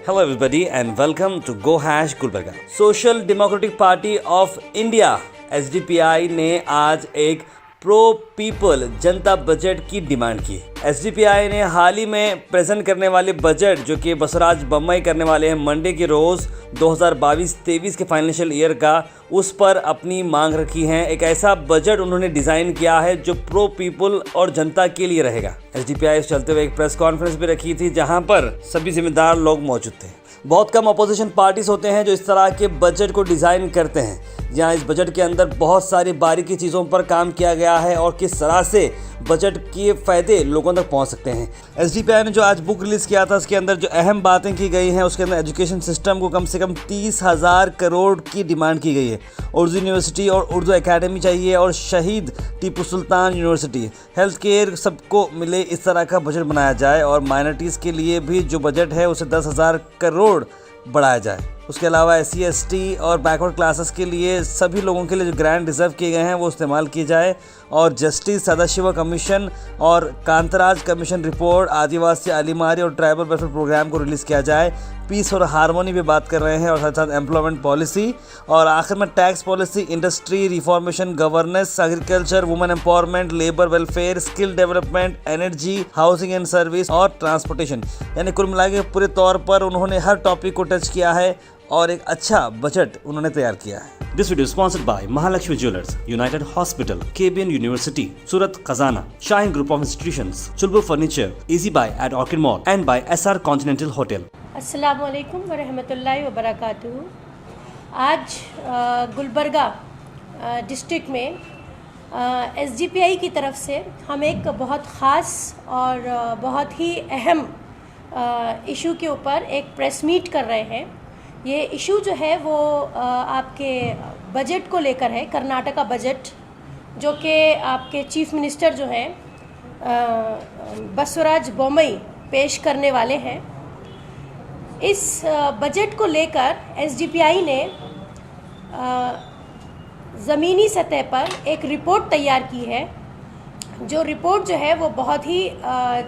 Hello everybody and welcome to Go Hash Gulbarga. Social Democratic Party of India SDPI ने आज एक pro people जनता budget की demand की। SDPI ने हाल ही में प्रेजेंट करने वाले बजट जो कि बसवराज बोम्मई करने वाले हैं मंडे के रोज़ 2022-23 के फाइनेंशियल ईयर का, उस पर अपनी मांग रखी है। एक ऐसा बजट उन्होंने डिज़ाइन किया है जो प्रो पीपल और जनता के लिए रहेगा। SDPI इस चलते हुए एक प्रेस कॉन्फ्रेंस भी रखी थी जहां पर सभी जिम्मेदार लोग मौजूद थे। बहुत कम अपोजिशन पार्टीज होते हैं जो इस तरह के बजट को डिज़ाइन करते हैं, जहां इस बजट के अंदर बहुत सारी बारीकी चीज़ों पर काम किया गया है और किस तरह से बजट के फ़ायदे लोगों तक पहुंच सकते हैं। SDPI ने जो आज बुक रिलीज़ किया था उसके अंदर जो अहम बातें की गई हैं, उसके अंदर एजुकेशन सिस्टम को कम से कम 30,000 करोड़ की डिमांड की गई है। उर्दू यूनिवर्सिटी और उर्दू एकेडमी चाहिए और शहीद Tipu Sultan university, health care सबको मिले, इस तरह का बजट बनाया जाए और माइनॉरिटीज़ के लिए भी जो बजट है उसे 10,000 करोड़ बढ़ाया जाए। उसके अलावा SC ST और बैकवर्ड क्लासेस के लिए सभी लोगों के लिए जो ग्रांट रिजर्व किए गए हैं वो इस्तेमाल किए जाए और जस्टिस सदाशिव कमीशन और कांतराज कमीशन रिपोर्ट, आदिवासी आलिमारी और ट्राइबल वेलफेयर प्रोग्राम को रिलीज़ किया जाए। पीस और हारमोनी भी बात कर रहे हैं और साथ साथ एम्प्लॉयमेंट पॉलिसी और आखिर में tax policy, industry reformation, governance, agriculture, women empowerment, labour welfare, skill development, energy, housing and service और ट्रांसपोर्टेशन। यानी कुल मिला के पूरे तौर पर उन्होंने हर टॉपिक को टच किया है और एक अच्छा बजट उन्होंने तैयार किया है। This video is sponsored by Mahalakshmi Jewelers, United Hospital, KBN University, Surat Khazana, Shine Group of Institutions, Chulbur Furniture, Easy Buy at Orchid Mall and by SR Continental Hotel. अस्सलामु अलैकुम व रहमतुल्लाहि व बरकातुहू। आज गुलबर्गा डिस्ट्रिक्ट में SDPI की तरफ से हम एक बहुत ख़ास और बहुत ही अहम इशू के ऊपर एक प्रेस मीट कर रहे हैं। ये इशू जो है वो आपके बजट को लेकर है, कर्नाटका बजट, जो कि आपके चीफ मिनिस्टर जो हैं बसवराज बोम्मई पेश करने वाले हैं। इस बजट को लेकर SDPI ने ज़मीनी सतह पर एक रिपोर्ट तैयार की है। जो रिपोर्ट जो है वो बहुत ही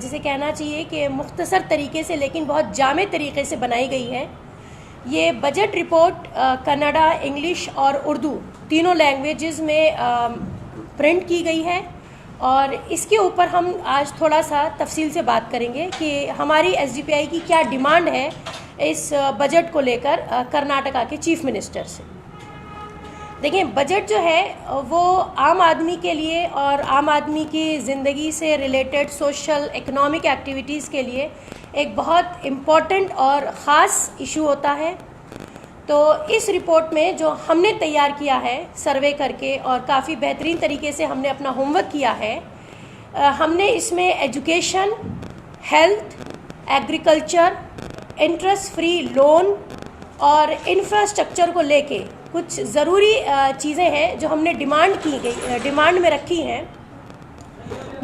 जिसे कहना चाहिए कि मुख्तसर तरीके से लेकिन बहुत जामे तरीके से बनाई गई है। ये बजट रिपोर्ट कन्नड़ा, इंग्लिश और उर्दू तीनों लैंग्वेजेस में प्रिंट की गई है और इसके ऊपर हम आज थोड़ा सा तफसील से बात करेंगे कि हमारी SDPI की क्या डिमांड है इस बजट को लेकर कर्नाटका के चीफ मिनिस्टर से। देखिए, बजट जो है वो आम आदमी के लिए और आम आदमी की ज़िंदगी से रिलेटेड सोशल इकोनॉमिक एक्टिविटीज़ के लिए एक बहुत इम्पॉर्टेंट और ख़ास इशू होता है। तो इस रिपोर्ट में जो हमने तैयार किया है सर्वे करके और काफ़ी बेहतरीन तरीके से हमने अपना होमवर्क किया है, हमने इसमें education, health, agriculture, interest free loan और इंफ्रास्ट्रक्चर को लेके कुछ ज़रूरी चीज़ें हैं जो हमने डिमांड में रखी हैं।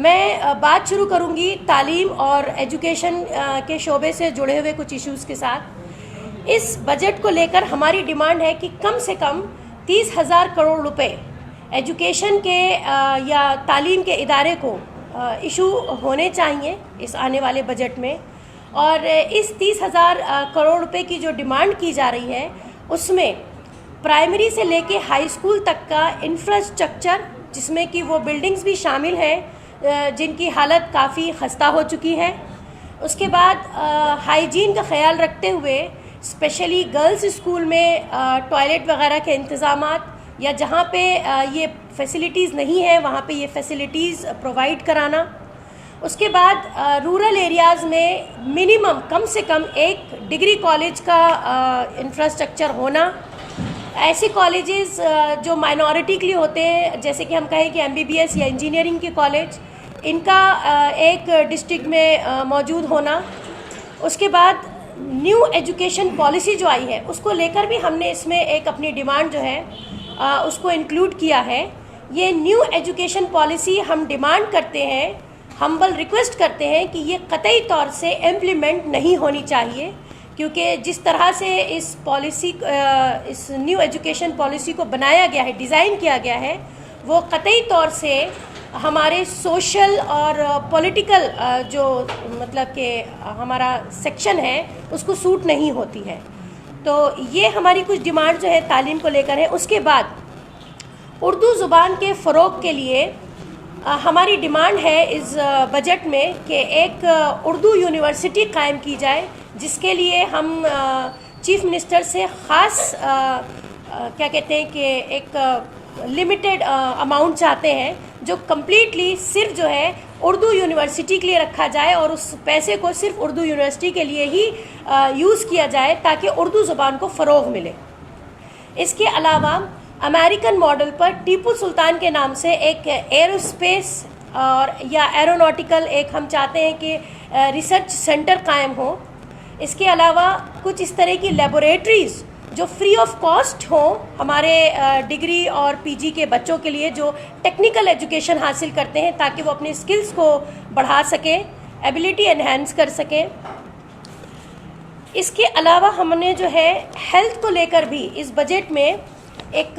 मैं बात शुरू करूंगी तालीम और एजुकेशन के शोबे से जुड़े हुए कुछ इश्यूज़ के साथ। इस बजट को लेकर हमारी डिमांड है कि कम से कम 30,000 करोड़ रुपए एजुकेशन के या तालीम के इदारे को इशू होने चाहिए इस आने वाले बजट में। और इस 30,000 करोड़ रुपए की जो डिमांड की जा रही है उसमें प्राइमरी से लेके हाई स्कूल तक का इंफ्रास्ट्रक्चर, जिसमें कि वो बिल्डिंग्स भी शामिल हैं जिनकी हालत काफ़ी खस्ता हो चुकी है। उसके बाद हाइजीन का ख्याल रखते हुए स्पेशली गर्ल्स स्कूल में टॉयलेट वगैरह के इंतज़ामात या जहाँ पे ये फैसिलिटीज़ नहीं है वहाँ पे ये फैसिलिटीज़ प्रोवाइड कराना। उसके बाद रूरल एरियाज़ में मिनिमम कम से कम एक डिग्री कॉलेज का इंफ्रास्ट्रक्चर होना। ऐसे कॉलेजेस जो माइनॉरिटी के लिए होते हैं, जैसे कि हम कहें कि MBBS या इंजीनियरिंग के कॉलेज, इनका एक डिस्ट्रिक्ट में मौजूद होना। उसके बाद न्यू एजुकेशन पॉलिसी जो आई है उसको लेकर भी हमने इसमें एक अपनी डिमांड जो है उसको इंक्लूड किया है। ये न्यू एजुकेशन पॉलिसी हम डिमांड करते हैं, हम्बल रिक्वेस्ट करते हैं कि ये कतई तौर से इम्प्लीमेंट नहीं होनी चाहिए, क्योंकि जिस तरह से इस न्यू एजुकेशन पॉलिसी को बनाया गया है, डिज़ाइन किया गया है, वो कतई तौर से हमारे सोशल और पॉलिटिकल जो मतलब कि हमारा सेक्शन है उसको सूट नहीं होती है। तो ये हमारी कुछ डिमांड जो है तालीम को लेकर है। उसके बाद उर्दू ज़ुबान के फ़रोग़ के लिए हमारी डिमांड है इस बजट में कि एक उर्दू यूनिवर्सिटी कायम की जाए, जिसके लिए हम चीफ़ मिनिस्टर से ख़ास क्या कहते हैं कि एक लिमिटेड अमाउंट चाहते हैं जो कम्प्लीटली सिर्फ जो है उर्दू यूनिवर्सिटी के लिए रखा जाए और उस पैसे को सिर्फ उर्दू यूनिवर्सिटी के लिए ही यूज़ किया जाए ताकि उर्दू ज़ुबान को फ़रोग़ मिले। इसके अलावा अमेरिकन मॉडल पर टीपू सुल्तान के नाम से एक एरोस्पेस और या एरोनॉटिकल एक हम चाहते हैं कि रिसर्च सेंटर कायम हो। इसके अलावा कुछ इस तरह की लेबोरेटरीज़ जो फ्री ऑफ कॉस्ट हो हमारे डिग्री और पीजी के बच्चों के लिए जो टेक्निकल एजुकेशन हासिल करते हैं, ताकि वो अपने स्किल्स को बढ़ा सकें, एबिलिटी एनहेंस कर सकें। इसके अलावा हमने जो है हेल्थ को लेकर भी इस बजट में एक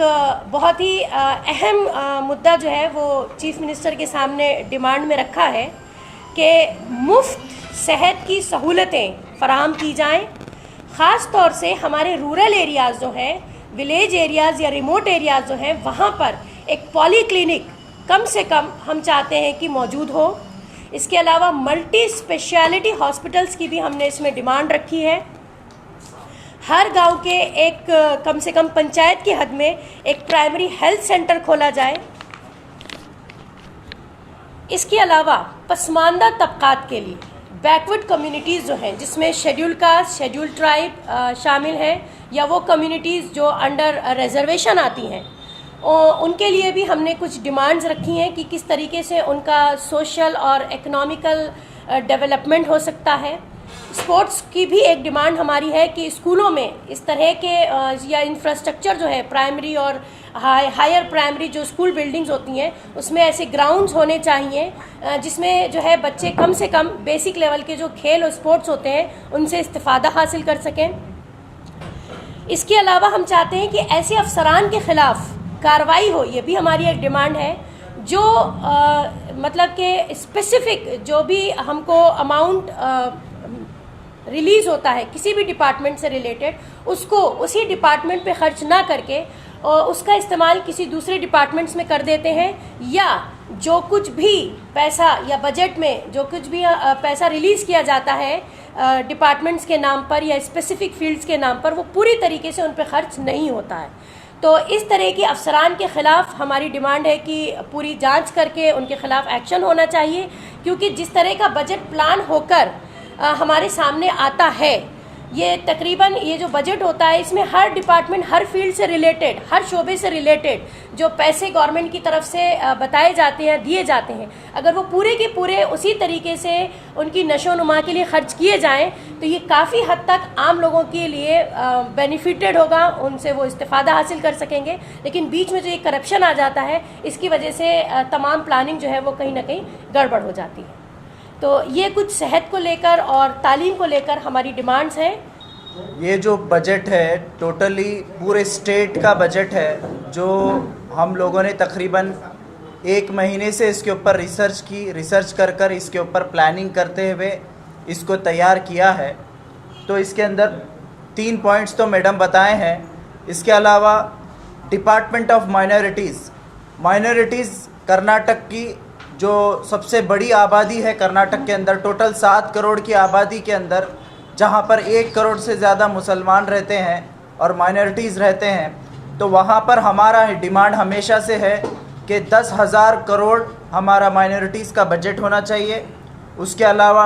बहुत ही अहम मुद्दा जो है वो चीफ़ मिनिस्टर के सामने डिमांड में रखा है कि मुफ्त सेहत की सहूलतें फराहम की जाएं। ख़ास तौर से हमारे रूरल एरियाज़ जो हैं, विलेज एरियाज़ या रिमोट एरियाज़ जो हैं, वहाँ पर एक पॉली क्लिनिक कम से कम हम चाहते हैं कि मौजूद हो। इसके अलावा मल्टी स्पेशलिटी हॉस्पिटल्स की भी हमने इसमें डिमांड रखी है। हर गांव के एक कम से कम पंचायत की हद में एक प्राइमरी हेल्थ सेंटर खोला जाए। इसके अलावा पसमानदा तबकात के लिए बैकवर्ड कम्युनिटीज़ जो हैं, जिसमें शेड्यूल कास्ट, शेड्यूल ट्राइब शामिल हैं, या वो कम्युनिटीज़ जो अंडर रिजर्वेशन आती हैं, उनके लिए भी हमने कुछ डिमांड्स रखी हैं कि किस तरीके से उनका सोशल और इकोनॉमिकल डेवलपमेंट हो सकता है। स्पोर्ट्स की भी एक डिमांड हमारी है कि स्कूलों में इस तरह के या इंफ्रास्ट्रक्चर जो है प्राइमरी और हायर प्राइमरी जो स्कूल बिल्डिंग्स होती हैं उसमें ऐसे ग्राउंड्स होने चाहिए जिसमें जो है बच्चे कम से कम बेसिक लेवल के जो खेल और स्पोर्ट्स होते हैं उनसे इस्तिफ़ादा हासिल कर सकें। इसके अलावा हम चाहते हैं कि ऐसे अफसरान के ख़िलाफ़ कार्रवाई हो, ये भी हमारी एक डिमांड है, जो मतलब कि स्पेसिफ़िक जो भी हमको अमाउंट रिलीज़ होता है किसी भी डिपार्टमेंट से रिलेटेड, उसको उसी डिपार्टमेंट पे खर्च ना करके और उसका इस्तेमाल किसी दूसरे डिपार्टमेंट्स में कर देते हैं, या जो कुछ भी पैसा या बजट में जो कुछ भी पैसा रिलीज़ किया जाता है डिपार्टमेंट्स के नाम पर या स्पेसिफिक फील्ड्स के नाम पर, वो पूरी तरीके से उन पर खर्च नहीं होता है। तो इस तरह के अफसरान के ख़िलाफ़ हमारी डिमांड है कि पूरी जांच करके उनके ख़िलाफ़ एक्शन होना चाहिए, क्योंकि जिस तरह का बजट प्लान होकर हमारे सामने आता है, ये तकरीबन ये जो बजट होता है इसमें हर डिपार्टमेंट, हर फील्ड से रिलेटेड, हर शोबे से रिलेटेड जो पैसे गवर्नमेंट की तरफ से बताए जाते हैं, दिए जाते हैं, अगर वो पूरे के पूरे उसी तरीके से उनकी नशोनुमा के लिए खर्च किए जाएं तो ये काफ़ी हद तक आम लोगों के लिए बेनिफिटेड होगा, उनसे वो इस्तिफ़ादा हासिल कर सकेंगे। लेकिन बीच में जो ये करप्शन आ जाता है इसकी वजह से तमाम प्लानिंग जो है वो कहीं ना कहीं गड़बड़ हो जाती है। तो ये कुछ सेहत को लेकर और तालीम को लेकर हमारी डिमांड्स हैं। ये जो बजट है टोटली पूरे स्टेट का बजट है, जो हम लोगों ने तकरीबन 1 महीने से इसके ऊपर रिसर्च कर इसके ऊपर प्लानिंग करते हुए इसको तैयार किया है। तो इसके अंदर 3 पॉइंट्स तो मैडम बताए हैं। इसके अलावा डिपार्टमेंट ऑफ माइनॉरिटीज़ कर्नाटक की जो सबसे बड़ी आबादी है कर्नाटक के अंदर, टोटल 7 करोड़ की आबादी के अंदर, जहां पर 1 करोड़ से ज़्यादा मुसलमान रहते हैं और माइनॉरिटीज़ रहते हैं, तो वहां पर हमारा डिमांड हमेशा से है कि 10,000 करोड़ हमारा माइनॉरिटीज़ का बजट होना चाहिए। उसके अलावा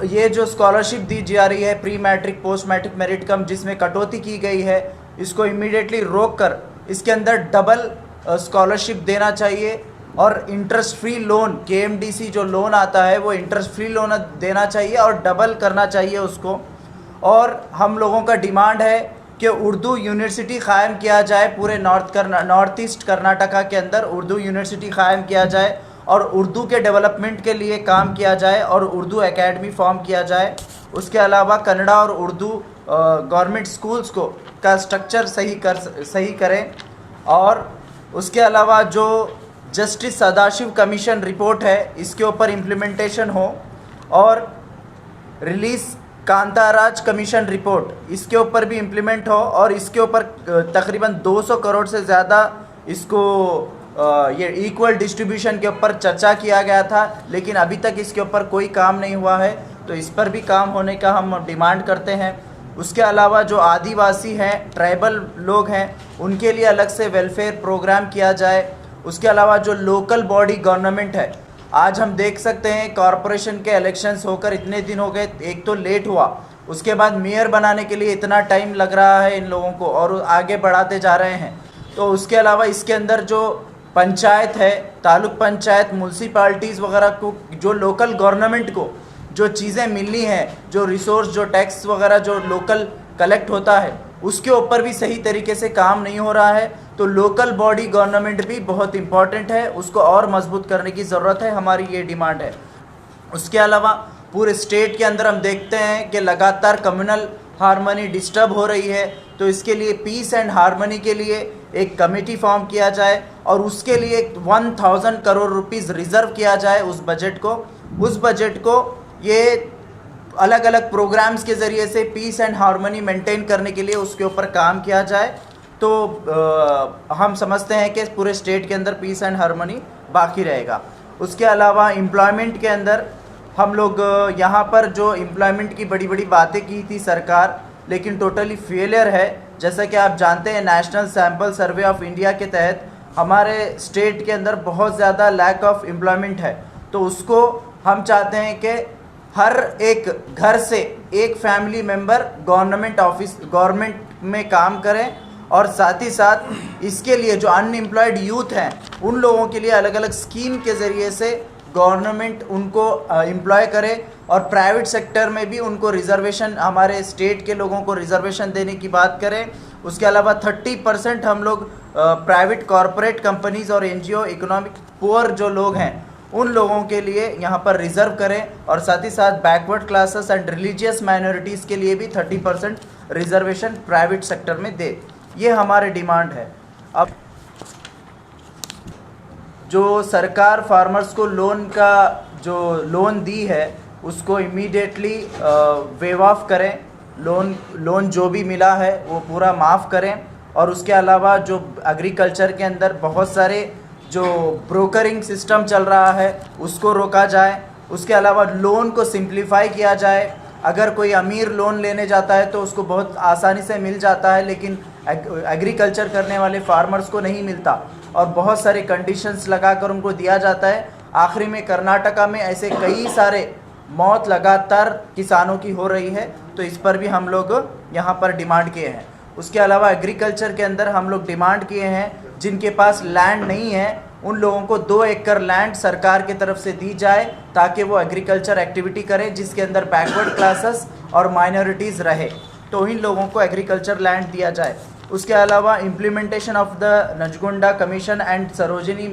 ये जो स्कॉलरशिप दी जा रही है pre matric post matric merit cum, जिसमें कटौती की गई है, इसको इमीडिएटली रोक कर इसके अंदर डबल स्कॉलरशिप देना चाहिए और इंटरेस्ट फ्री लोन, KMDC जो लोन आता है वो इंटरेस्ट फ्री लोन देना चाहिए और डबल करना चाहिए उसको। और हम लोगों का डिमांड है कि उर्दू यूनिवर्सिटी क़ायम किया जाए, पूरे नॉर्थ ईस्ट कर्नाटका के अंदर उर्दू यूनिवर्सिटी क़ायम किया जाए और उर्दू के डेवलपमेंट के लिए काम किया जाए और उर्दू एकेडमी फॉर्म किया जाए। उसके अलावा कन्नड़ा और उर्दू गवर्नमेंट स्कूल्स को का स्ट्रक्चर सही करें। और उसके अलावा जो जस्टिस सदाशिव कमीशन रिपोर्ट है, इसके ऊपर इम्प्लीमेंटेशन हो, और रिलीज कांताराज कमीशन रिपोर्ट, इसके ऊपर भी इम्प्लीमेंट हो, और इसके ऊपर तकरीबन 200 करोड़ से ज़्यादा इसको ये इक्वल डिस्ट्रीब्यूशन के ऊपर चर्चा किया गया था, लेकिन अभी तक इसके ऊपर कोई काम नहीं हुआ है। तो इस पर भी काम होने का हम डिमांड करते हैं। उसके अलावा जो आदिवासी हैं, ट्राइबल लोग हैं, उनके लिए अलग से वेलफेयर प्रोग्राम किया जाए। उसके अलावा जो लोकल बॉडी गवर्नमेंट है, आज हम देख सकते हैं कॉरपोरेशन के इलेक्शंस होकर इतने दिन हो गए, एक तो लेट हुआ, उसके बाद मेयर बनाने के लिए इतना टाइम लग रहा है इन लोगों को, और आगे बढ़ाते जा रहे हैं। तो उसके अलावा इसके अंदर जो पंचायत है, तालुक पंचायत, म्यूनसिपाल्टीज़ वगैरह को, जो लोकल गवर्नमेंट को जो चीज़ें मिलनी हैं, जो रिसोर्स, जो टैक्स वगैरह जो लोकल कलेक्ट होता है, उसके ऊपर भी सही तरीके से काम नहीं हो रहा है। तो लोकल बॉडी गवर्नमेंट भी बहुत इम्पॉर्टेंट है, उसको और मजबूत करने की ज़रूरत है, हमारी ये डिमांड है। उसके अलावा पूरे स्टेट के अंदर हम देखते हैं कि लगातार कम्युनल हार्मनी डिस्टर्ब हो रही है, तो इसके लिए पीस एंड हार्मनी के लिए एक कमेटी फॉर्म किया जाए, और उसके लिए 1000 करोड़ रुपीज़ रिज़र्व किया जाए उस बजट को ये अलग अलग प्रोग्राम्स के ज़रिए से पीस एंड हार्मनी मेंटेन करने के लिए उसके ऊपर काम किया जाए। तो हम समझते हैं कि पूरे स्टेट के अंदर पीस एंड हार्मनी बाकी रहेगा। उसके अलावा एम्प्लॉयमेंट के अंदर हम लोग यहाँ पर जो एम्प्लॉयमेंट की बड़ी बड़ी बातें की थी सरकार, लेकिन टोटली फेलियर है। जैसा कि आप जानते हैं, national sample survey of India के तहत हमारे स्टेट के अंदर बहुत ज़्यादा लैक ऑफ एम्प्लॉयमेंट है। तो उसको हम चाहते हैं कि हर एक घर से एक फैमिली मेंबर गवर्नमेंट में काम करें, और साथ ही साथ इसके लिए जो अनएम्प्लॉयड यूथ हैं, उन लोगों के लिए अलग अलग स्कीम के ज़रिए से गवर्नमेंट उनको एम्प्लॉय करे, और प्राइवेट सेक्टर में भी उनको रिजर्वेशन, हमारे स्टेट के लोगों को रिजर्वेशन देने की बात करें। उसके अलावा 30% हम लोग प्राइवेट कॉरपोरेट कंपनीज़ और NGO, इकोनॉमिक पुअर जो लोग हैं, उन लोगों के लिए यहाँ पर रिज़र्व करें, और साथ ही साथ backward classes and religious minorities के लिए भी 30% रिजर्वेशन प्राइवेट सेक्टर में दे। ये हमारे डिमांड है। अब जो सरकार फार्मर्स को लोन दी है, उसको इमीडिएटली वेव ऑफ करें, लोन जो भी मिला है वो पूरा माफ़ करें। और उसके अलावा जो एग्रीकल्चर के अंदर बहुत सारे जो ब्रोकरिंग सिस्टम चल रहा है, उसको रोका जाए। उसके अलावा लोन को सिंप्लीफाई किया जाए। अगर कोई अमीर लोन लेने जाता है तो उसको बहुत आसानी से मिल जाता है, लेकिन एग्रीकल्चर करने वाले फार्मर्स को नहीं मिलता, और बहुत सारे कंडीशंस लगाकर उनको दिया जाता है। आखिरी में कर्नाटका में ऐसे कई सारे मौत लगातार किसानों की हो रही है। तो इस पर भी हम लोग यहाँ पर डिमांड किए हैं। उसके अलावा एग्रीकल्चर के अंदर हम लोग डिमांड किए हैं, जिनके पास लैंड नहीं है उन लोगों को 2 एकड़ लैंड सरकार की तरफ से दी जाए, ताकि वो एग्रीकल्चर एक्टिविटी करें जिसके अंदर बैकवर्ड क्लासेस और माइनॉरिटीज़ रहे, तो इन लोगों को एग्रीकल्चर लैंड दिया जाए। उसके अलावा implementation of the Nanjunda commission and Sarojini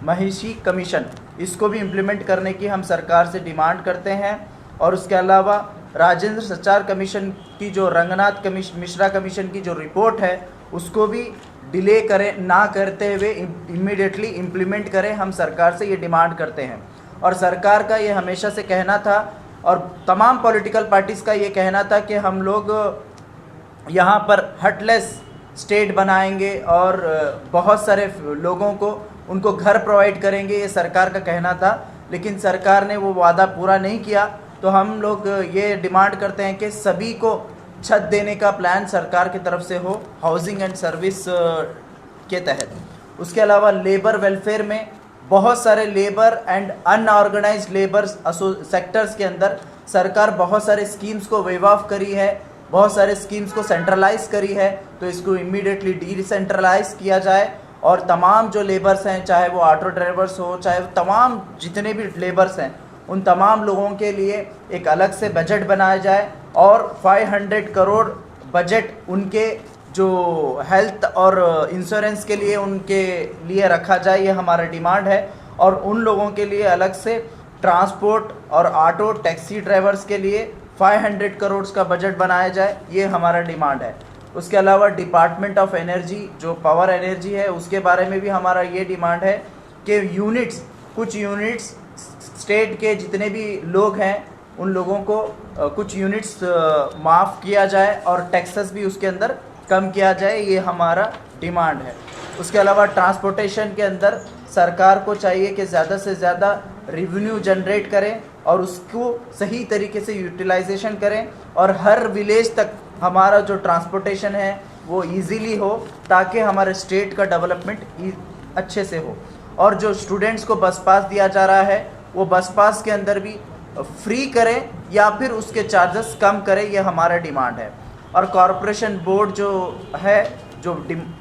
Mahishi commission, इसको भी इम्प्लीमेंट करने की हम सरकार से डिमांड करते हैं। और उसके अलावा राजेंद्र सचार कमीशन की जो रंगनाथ मिश्रा कमीशन की जो रिपोर्ट है, उसको भी डिले करें ना करते हुए इमीडिएटली इम्प्लीमेंट करें, हम सरकार से ये डिमांड करते हैं। और सरकार का ये हमेशा से कहना था, और तमाम पॉलिटिकल पार्टीज़ का ये कहना था कि हम लोग यहाँ पर हटलेस स्टेट बनाएंगे और बहुत सारे लोगों को उनको घर प्रोवाइड करेंगे, ये सरकार का कहना था। लेकिन सरकार ने वो वादा पूरा नहीं किया। तो हम लोग ये डिमांड करते हैं कि सभी को छत देने का प्लान सरकार की तरफ से हो, हाउसिंग एंड सर्विस के तहत। उसके अलावा लेबर वेलफेयर में बहुत सारे labour and unorganised labour sectors के अंदर सरकार बहुत सारे स्कीम्स को वेव ऑफ करी है, बहुत सारे स्कीम्स को सेंट्रलाइज करी है। तो इसको इमीडिएटली डिसेंट्रलाइज किया जाए, और तमाम जो लेबर्स हैं, चाहे वो ऑटो ड्राइवर्स हो, चाहे तमाम जितने भी लेबर्स हैं, उन तमाम लोगों के लिए एक अलग से बजट बनाया जाए, और 500 करोड़ बजट उनके जो हेल्थ और इंश्योरेंस के लिए उनके लिए रखा जाए, ये हमारा डिमांड है। और उन लोगों के लिए अलग से ट्रांसपोर्ट और ऑटो टैक्सी ड्राइवर्स के लिए 500 करोड़ का बजट बनाया जाए, ये हमारा डिमांड है। उसके अलावा डिपार्टमेंट ऑफ एनर्जी जो पावर एनर्जी है, उसके बारे में भी हमारा ये डिमांड है के यूनिट्स, कुछ यूनिट्स स्टेट के जितने भी लोग हैं उन लोगों को कुछ यूनिट्स माफ़ किया जाए और टैक्सेस भी उसके अंदर कम किया जाए, ये हमारा डिमांड है। उसके अलावा ट्रांसपोर्टेशन के अंदर सरकार को चाहिए कि ज़्यादा से ज़्यादा रेवेन्यू जनरेट करें और उसको सही तरीके से यूटिलाइजेशन करें और हर विलेज तक हमारा जो ट्रांसपोर्टेशन है वो इजीली हो, ताकि हमारे स्टेट का डेवलपमेंट अच्छे से हो। और जो स्टूडेंट्स को बस पास दिया जा रहा है वो बस पास के अंदर भी फ्री करें या फिर उसके चार्जेस कम करें, ये हमारा डिमांड है। और कॉरपोरेशन बोर्ड जो है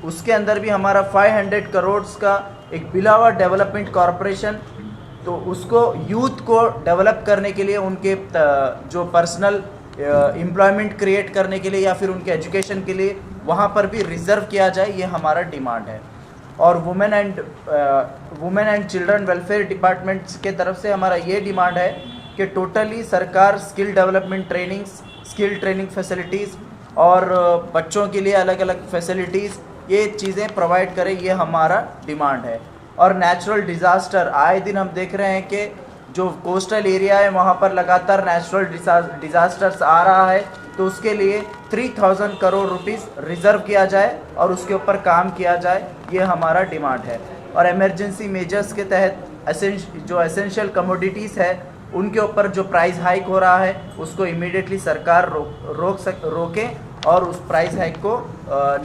उसके अंदर भी हमारा 500 करोड़ का एक बिलावा डेवलपमेंट कॉरपोरेशन, तो उसको यूथ को डेवलप करने के लिए उनके जो पर्सनल एम्प्लॉयमेंट क्रिएट करने के लिए या फिर उनके एजुकेशन के लिए वहाँ पर भी रिज़र्व किया जाए, ये हमारा डिमांड है। और women and children welfare departments के तरफ से हमारा ये डिमांड है कि टोटली सरकार skill development trainings, skill training facilities और बच्चों के लिए अलग अलग फैसिलिटीज़, ये चीज़ें प्रोवाइड करे, ये हमारा डिमांड है। और नेचुरल डिज़ास्टर, आए दिन हम देख रहे हैं कि जो कोस्टल एरिया है वहाँ पर लगातार नेचुरल डिज़ास्टर्स आ रहा है, तो उसके लिए 3000 करोड़ रुपीस रिज़र्व किया जाए और उसके ऊपर काम किया जाए, ये हमारा डिमांड है। और इमरजेंसी मेजर्स के तहत जो एसेंशियल कमोडिटीज़ है उनके ऊपर जो प्राइस हाइक हो रहा है उसको इमीडिएटली सरकार रोके और उस प्राइस हाइक को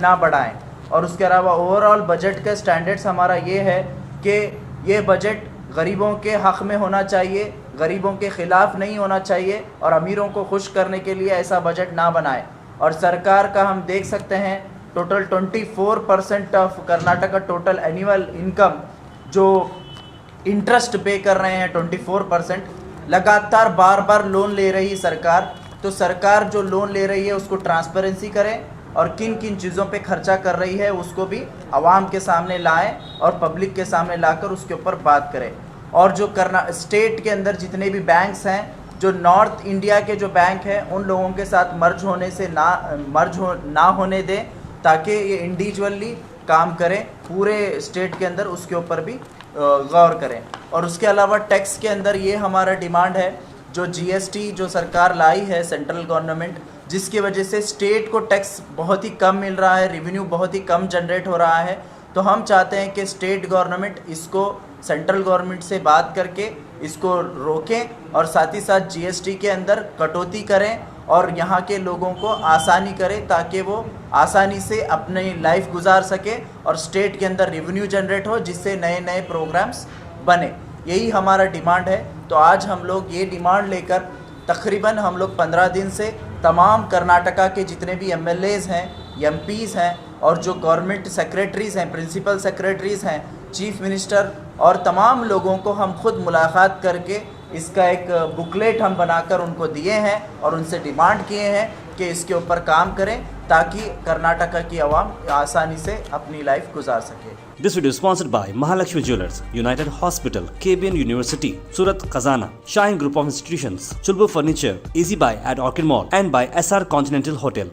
ना बढ़ाएं। और उसके अलावा ओवरऑल बजट का स्टैंडर्ड्स हमारा ये है कि ये बजट गरीबों के हक़ में होना चाहिए, गरीबों के ख़िलाफ़ नहीं होना चाहिए और अमीरों को खुश करने के लिए ऐसा बजट ना बनाए। और सरकार का हम देख सकते हैं total 24% of Karnataka total annual income जो इंटरेस्ट पे कर रहे हैं 24%, लगातार बार बार लोन ले रही सरकार, तो सरकार जो लोन ले रही है उसको ट्रांसपेरेंसी करें और किन किन चीज़ों पे खर्चा कर रही है उसको भी आवाम के सामने लाएं और पब्लिक के सामने लाकर उसके ऊपर बात करें। और जो स्टेट के अंदर जितने भी बैंक्स हैं, जो नॉर्थ इंडिया के जो बैंक हैं, उन लोगों के साथ मर्ज ना होने दें, ताकि ये इंडिविजुअली काम करें पूरे स्टेट के अंदर, उसके ऊपर भी गौर करें। और उसके अलावा टैक्स के अंदर ये हमारा डिमांड है, जो GST जो सरकार लाई है सेंट्रल गवर्नमेंट, जिसकी वजह से स्टेट को टैक्स बहुत ही कम मिल रहा है, रेवेन्यू बहुत ही कम जनरेट हो रहा है, तो हम चाहते हैं कि स्टेट गवर्नमेंट इसको सेंट्रल गवर्नमेंट से बात करके इसको रोकें और साथ ही साथ GST के अंदर कटौती करें और यहाँ के लोगों को आसानी करें, ताकि वो आसानी से अपनी लाइफ गुजार सके और स्टेट के अंदर रेवेन्यू जनरेट हो, जिससे नए नए प्रोग्राम्स बने। यही हमारा डिमांड है। तो आज हम लोग ये डिमांड लेकर तकरीबन हम लोग 15 दिन से तमाम कर्नाटका के जितने भी MLAs हैं, MPs हैं और जो गवर्नमेंट सेक्रेटरीज़ हैं, प्रिंसिपल सेक्रेटरीज़ हैं, चीफ मिनिस्टर और तमाम लोगों को हम खुद मुलाकात करके इसका एक बुकलेट हम बनाकर उनको दिए हैं और उनसे डिमांड किए हैं कि इसके ऊपर काम करें, ताकि कर्नाटका की आवाम आसानी से अपनी लाइफ गुजार सके। This video is sponsored by Mahalakshmi Jewelers, United Hospital, KBN University, Surat Khazana, Shine Group of Institutions, Chulbur Furniture, Easy Buy at Orchid Mall and by SR Continental Hotel.